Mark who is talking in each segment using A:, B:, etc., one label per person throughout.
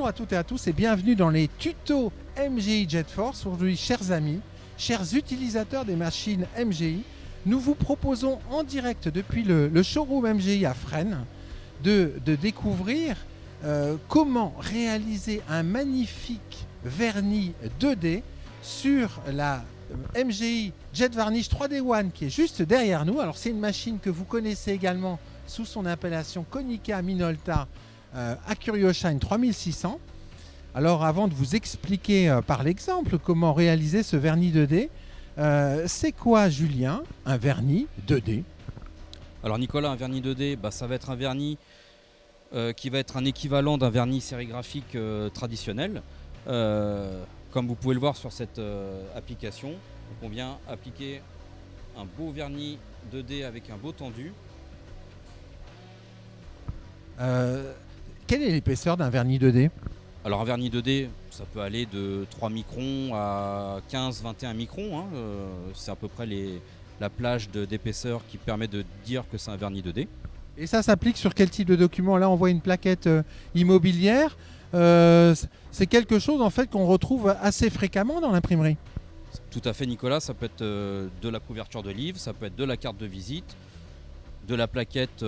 A: Bonjour à toutes et à tous et bienvenue dans les tutos MGI Jet Force. Aujourd'hui, chers amis, chers utilisateurs des machines MGI, nous vous proposons en direct depuis le showroom MGI à Fresnes de découvrir comment réaliser un magnifique vernis 2D sur la MGI Jet Varnish 3D One qui est juste derrière nous. Alors c'est une machine que vous connaissez également sous son appellation Konica Minolta AccurioShine 3600. Alors avant de vous expliquer par l'exemple comment réaliser ce vernis 2D, c'est quoi Julien un vernis 2D?
B: Alors Nicolas, un vernis 2D, ça va être un vernis qui va être un équivalent d'un vernis sérigraphique traditionnel. Comme vous pouvez le voir sur cette application, donc on vient appliquer un beau vernis 2D avec un beau tendu.
A: Quelle est l'épaisseur d'un vernis 2D?
B: Alors un vernis 2D, ça peut aller de 3 microns à 15-21 microns. C'est à peu près la plage d'épaisseur qui permet de dire que c'est un vernis 2D.
A: Et ça s'applique sur quel type de document? Là on voit une plaquette immobilière. C'est quelque chose en fait qu'on retrouve assez fréquemment dans l'imprimerie.
B: Tout à fait Nicolas, ça peut être de la couverture de livre, ça peut être de la carte de visite, de la plaquette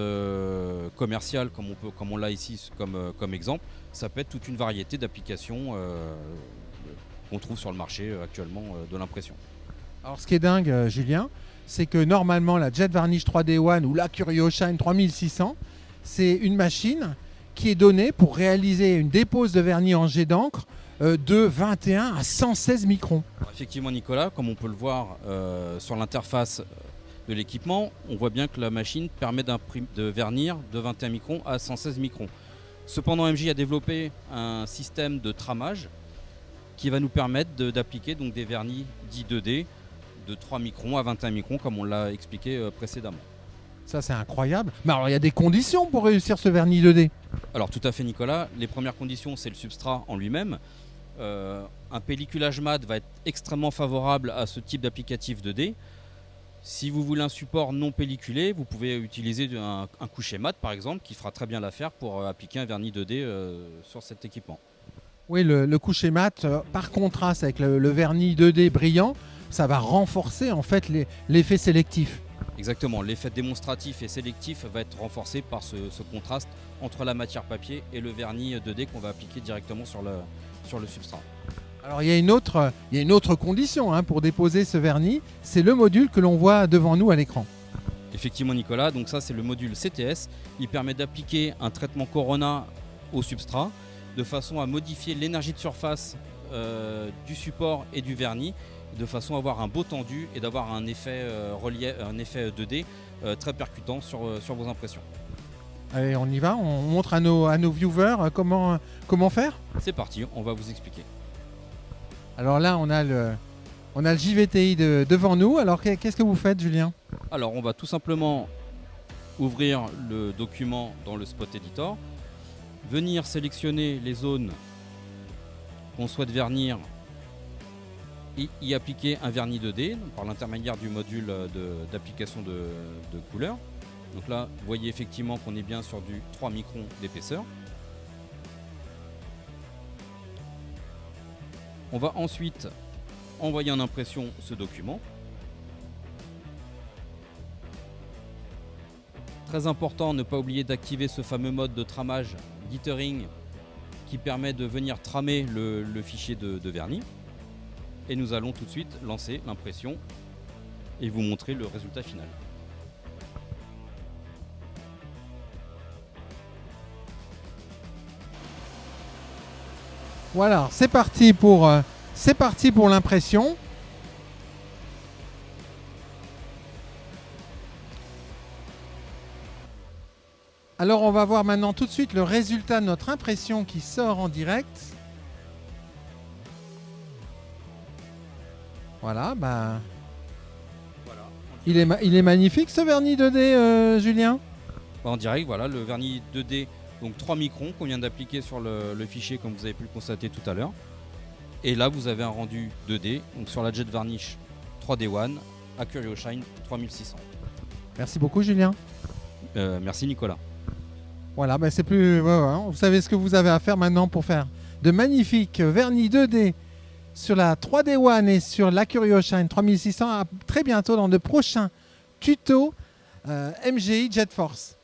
B: commerciale comme on l'a ici comme exemple. Ça peut être toute une variété d'applications qu'on trouve sur le marché actuellement de l'impression.
A: Alors ce qui est dingue Julien, c'est que normalement la Jet Varnish 3D One ou la AccurioShine 3600, c'est une machine qui est donnée pour réaliser une dépose de vernis en jet d'encre de 21 à 116 microns.
B: Alors, effectivement Nicolas, comme on peut le voir sur l'interface de l'équipement, on voit bien que la machine permet de vernir de 21 microns à 116 microns. Cependant, MJ a développé un système de tramage qui va nous permettre d'appliquer donc des vernis dits 2D de 3 microns à 21 microns comme on l'a expliqué précédemment.
A: Ça c'est incroyable. Mais alors il y a des conditions pour réussir ce vernis 2D?
B: Alors tout à fait Nicolas, les premières conditions c'est le substrat en lui-même. Un pelliculage mat va être extrêmement favorable à ce type d'applicatif 2D. Si vous voulez un support non pelliculé, vous pouvez utiliser un coucher mat par exemple qui fera très bien l'affaire pour appliquer un vernis 2D sur cet équipement.
A: Oui, le coucher mat par contraste avec le vernis 2D brillant, ça va renforcer en fait l'effet sélectif.
B: Exactement, l'effet démonstratif et sélectif va être renforcé par ce contraste entre la matière papier et le vernis 2D qu'on va appliquer directement sur le substrat.
A: Alors il y a une autre condition pour déposer ce vernis, c'est le module que l'on voit devant nous à l'écran.
B: Effectivement Nicolas, donc ça c'est le module CTS, il permet d'appliquer un traitement Corona au substrat de façon à modifier l'énergie de surface du support et du vernis, de façon à avoir un beau tendu et d'avoir un effet un effet 2D très percutant sur vos impressions.
A: Allez, on y va, on montre à nos viewers comment faire.
B: C'est parti, on va vous expliquer.
A: Alors là, on a le JVTI devant nous. Alors qu'est-ce que vous faites, Julien?
B: Alors on va tout simplement ouvrir le document dans le Spot Editor, venir sélectionner les zones qu'on souhaite vernir et y appliquer un vernis 2D par l'intermédiaire du module d'application de couleur. Donc là, vous voyez effectivement qu'on est bien sur du 3 microns d'épaisseur. On va ensuite envoyer en impression ce document. Très important, ne pas oublier d'activer ce fameux mode de tramage dithering qui permet de venir tramer le fichier de vernis. Et nous allons tout de suite lancer l'impression et vous montrer le résultat final.
A: Voilà, c'est parti pour l'impression. Alors on va voir maintenant tout de suite le résultat de notre impression qui sort en direct. Voilà, il est magnifique ce vernis 2D, Julien.
B: En direct, voilà le vernis 2D, donc 3 microns qu'on vient d'appliquer sur le fichier comme vous avez pu le constater tout à l'heure. Et là vous avez un rendu 2D donc sur la Jet Varnish 3D One AccurioShine 3600.
A: Merci beaucoup Julien.
B: Merci Nicolas.
A: Voilà, c'est plus. Vous savez ce que vous avez à faire maintenant pour faire de magnifiques vernis 2D sur la 3D One et sur la CurioShine 3600. À très bientôt dans de prochains tutos MGI Jet Force.